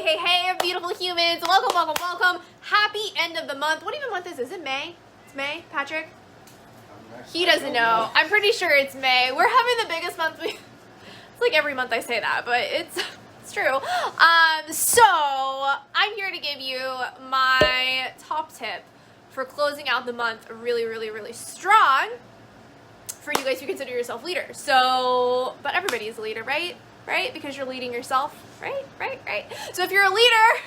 Hey, beautiful humans. Welcome. Happy end of the month. What even month is this? Is it May? It's May, Patrick? He doesn't know. I'm pretty sure it's May. We're having the biggest month. It's like every month I say that, but it's true. So I'm here to give you my top tip for closing out the month really strong for you guys who consider yourself leaders. So, but everybody is a leader, right? Right? Because you're leading yourself, right? So if you're a leader,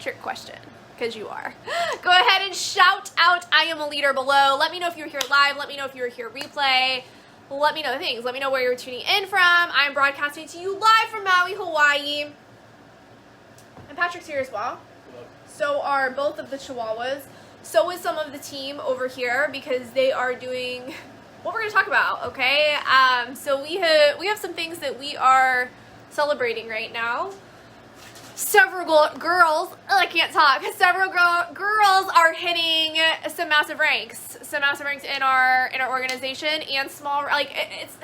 trick question, because you are. Go ahead and shout out, I am a leader below. Let me know if you're here live. Let me know if you're here replay. Let me know the things. Let me know where you're tuning in from. I'm broadcasting to you live from Maui, Hawaii. And Patrick's here as well. So are both of the Chihuahuas. So is some of the team over here because they are doing what we're going to talk about, okay? So we have some things that we are celebrating right now. Several girls, I can't talk. Several girls are hitting some massive ranks in our organization, and small, like it's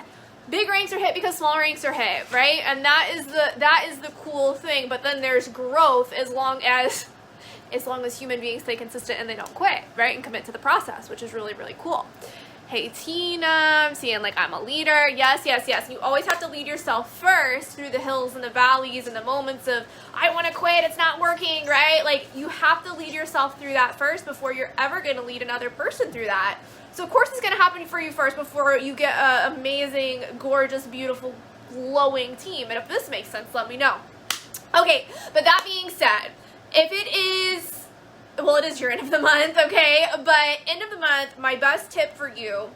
big ranks are hit because small ranks are hit, right? And that is the cool thing. But then there's growth as long as human beings stay consistent and they don't quit, right? And commit to the process, which is really cool. Hey Tina, I'm seeing like I'm a leader. Yes. You always have to lead yourself first through the hills and the valleys and the moments of, I want to quit, it's not working, right? Like you have to lead yourself through that first before you're ever going to lead another person through that. So of course it's going to happen for you first before you get an amazing, gorgeous, beautiful, glowing team. And if this makes sense, let me know. Okay, but that being said, if it is, well, it is your end of the month, okay? But end of the month, my best tip for you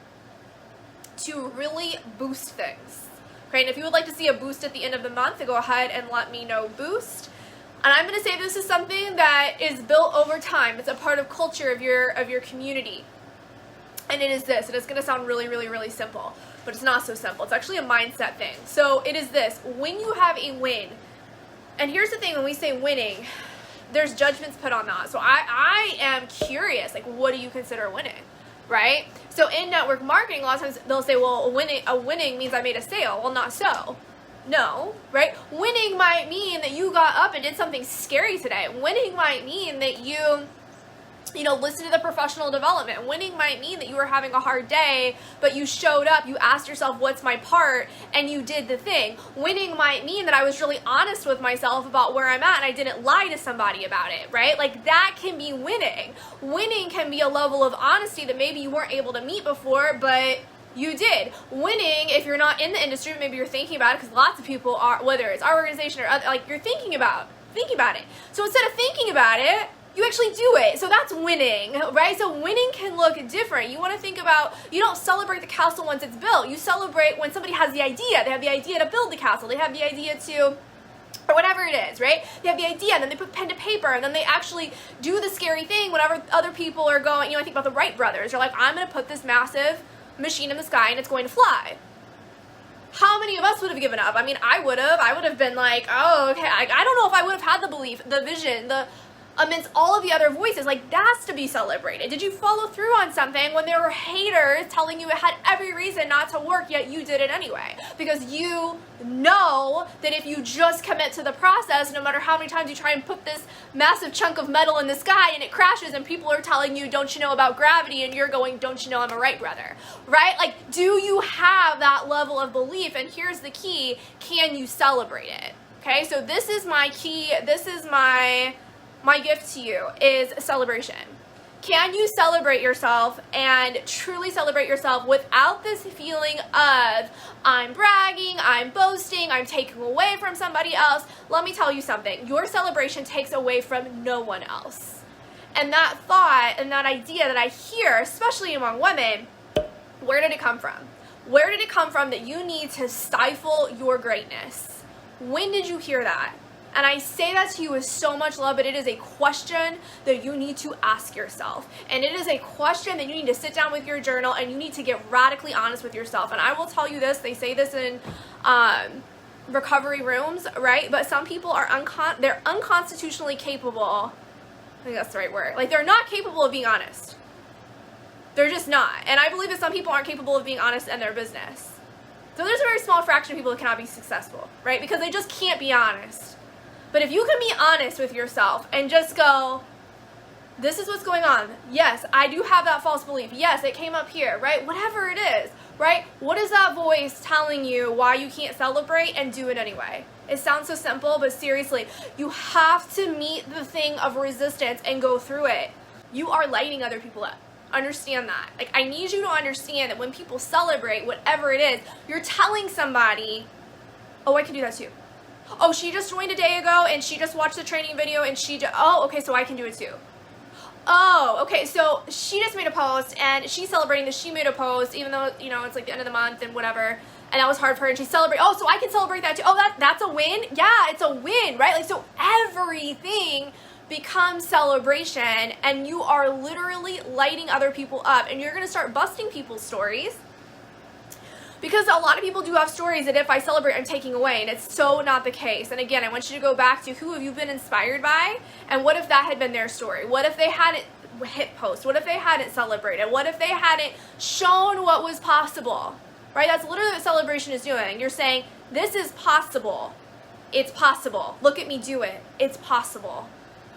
to really boost things, okay? And if you would like to see a boost at the end of the month, go ahead and let me know boost. And I'm going to say this is something that is built over time. It's a part of culture of your community. And it is this, and it's going to sound really simple, but it's not so simple. It's actually a mindset thing. So it is this: when you have a win, and here's the thing, when we say winning, there's judgments put on that. So I am curious, like, what do you consider winning, right? So in network marketing, a lot of times they'll say, well, a winning means I made a sale. Well, not so. No, right? Winning might mean that you got up and did something scary today. Winning might mean that you listen to the professional development. Winning might mean that you were having a hard day, but you showed up, you asked yourself, what's my part? And you did the thing. Winning might mean that I was really honest with myself about where I'm at and I didn't lie to somebody about it, right? Like that can be winning. Winning can be a level of honesty that maybe you weren't able to meet before, but you did. Winning, if you're not in the industry, maybe you're thinking about it, because lots of people are, whether it's our organization or other, like you're thinking about it. So instead of thinking about it, you actually do it. So that's winning, right? So winning can look different. You want to think about, you don't celebrate the castle once it's built. You celebrate when somebody has the idea. They have the idea to build the castle. They have the idea to, or whatever it is, right? They have the idea, and then they put pen to paper, and then they actually do the scary thing whenever other people are going, I think about the Wright brothers. They're like, I'm going to put this massive machine in the sky, and it's going to fly. How many of us would have given up? I mean, I would have been like, oh, okay. I don't know if I would have had the belief, the vision, amidst all of the other voices. Like, that's to be celebrated. Did you follow through on something when there were haters telling you it had every reason not to work, yet you did it anyway? Because you know that if you just commit to the process, no matter how many times you try and put this massive chunk of metal in the sky and it crashes and people are telling you, don't you know about gravity? And you're going, don't you know I'm a Wright brother, right? Like, do you have that level of belief? And here's the key: can you celebrate it? Okay, so this is my key. This is my gift to you, is celebration. Can you celebrate yourself and truly celebrate yourself without this feeling of, I'm bragging, I'm boasting, I'm taking away from somebody else? Let me tell you something. Your celebration takes away from no one else. And that thought and that idea that I hear, especially among women, where did it come from? Where did it come from that you need to stifle your greatness? When did you hear that? And I say that to you with so much love, but it is a question that you need to ask yourself. And it is a question that you need to sit down with your journal and you need to get radically honest with yourself. And I will tell you this, they say this in recovery rooms, right? But some people are they're unconstitutionally capable. I think that's the right word. Like, they're not capable of being honest. They're just not. And I believe that some people aren't capable of being honest in their business. So there's a very small fraction of people that cannot be successful, right? Because they just can't be honest. But if you can be honest with yourself and just go, this is what's going on. Yes, I do have that false belief. Yes, it came up here, right? Whatever it is, right? What is that voice telling you why you can't celebrate, and do it anyway? It sounds so simple, but seriously, you have to meet the thing of resistance and go through it. You are lighting other people up. Understand that. Like, I need you to understand that when people celebrate whatever it is, you're telling somebody, oh, I can do that too. Oh, she just joined a day ago and she just watched the training video and oh, okay, so I can do it too. Oh, okay, so she just made a post and she's celebrating that she made a post, even though, you know, it's like the end of the month and whatever, and that was hard for her, and she celebrated. Oh, so I can celebrate that too. Oh, that's a win? Yeah, it's a win, right? Like, so everything becomes celebration, and you are literally lighting other people up, and you're going to start busting people's stories. Because a lot of people do have stories that if I celebrate, I'm taking away, and it's so not the case. And again, I want you to go back to who have you been inspired by, and what if that had been their story? What if they hadn't hit post? What if they hadn't celebrated? What if they hadn't shown what was possible? Right? That's literally what celebration is doing. You're saying, this is possible. It's possible. Look at me do it. It's possible.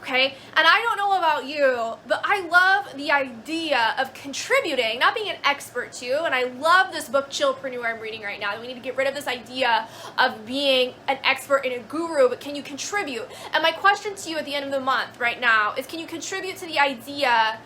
Okay? And I don't know about you, but I love the idea of contributing, not being an expert too. And I love this book, Chillpreneur, I'm reading right now. We need to get rid of this idea of being an expert and a guru, but can you contribute? And my question to you at the end of the month right now is, can you contribute to the idea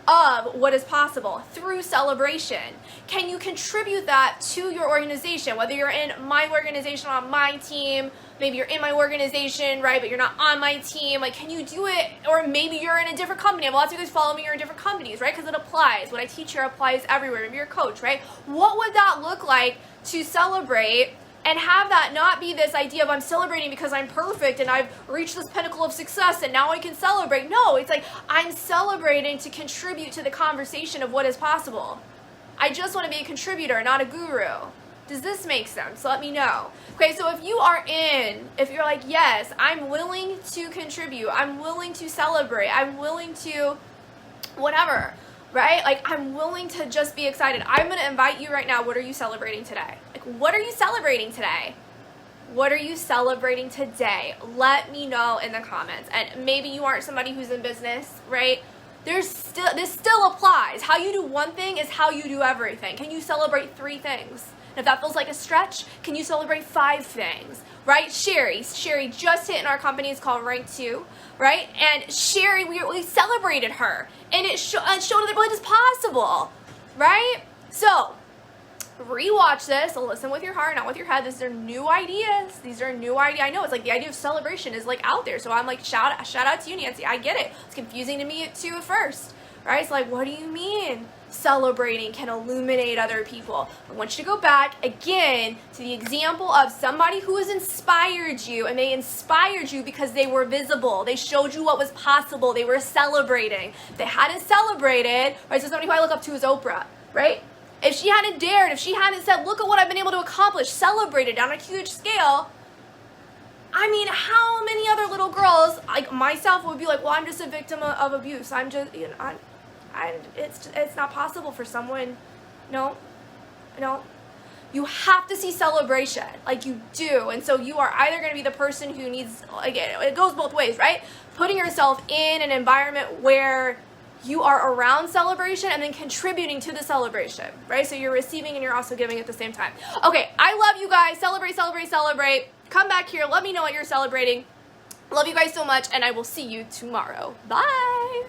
of what is possible through celebration? Can you contribute that to your organization, whether you're in my organization, on my team, maybe you're in my organization, right, but you're not on my team? Like, can you do it? Or maybe you're in a different company. I have lots of you guys follow me, you're in different companies, right? Because it applies. What I teach here applies everywhere. Maybe you're a coach, right? What would that look like to celebrate and have that not be this idea of I'm celebrating because I'm perfect and I've reached this pinnacle of success and now I can celebrate? No, it's like I'm celebrating to contribute to the conversation of what is possible. I just want to be a contributor, not a guru. Does this make sense? Let me know. Okay, so if you're like, yes, I'm willing to contribute, I'm willing to celebrate, I'm willing to whatever, right? Like, I'm willing to just be excited. I'm going to invite you right now. What are you celebrating today? Like, what are you celebrating today? What are you celebrating today? Let me know in the comments. And maybe you aren't somebody who's in business, right? This still applies. How you do one thing is how you do everything. Can you celebrate 3 things? And if that feels like a stretch, can you celebrate 5 things? Right? Sherry just hit in our company. It's called Rank 2, right? And Sherry, we celebrated her, and it showed that it is possible, right? So rewatch this, listen with your heart, not with your head. These are new ideas. I know it's like the idea of celebration is like out there. So I'm like, shout out to you, Nancy. I get it. It's confusing to me too at first, right? It's like, what do you mean celebrating can illuminate other people? I want you to go back again to the example of somebody who has inspired you, and they inspired you because they were visible. They showed you what was possible. They were celebrating. If they hadn't celebrated, right? So somebody who I look up to is Oprah, right? If she hadn't dared, if she hadn't said, look at what I've been able to accomplish, celebrated on a huge scale, I mean, how many other little girls, like myself, would be like, well, I'm just a victim of abuse. I'm just, you know, it's not possible for someone. No. You have to see celebration, like you do. And so you are either going to be the person who needs, again, it goes both ways, right? Putting yourself in an environment where you are around celebration and then contributing to the celebration, right? So you're receiving and you're also giving at the same time. Okay, I love you guys. Celebrate, celebrate, celebrate. Come back here. Let me know what you're celebrating. Love you guys so much, and I will see you tomorrow. Bye.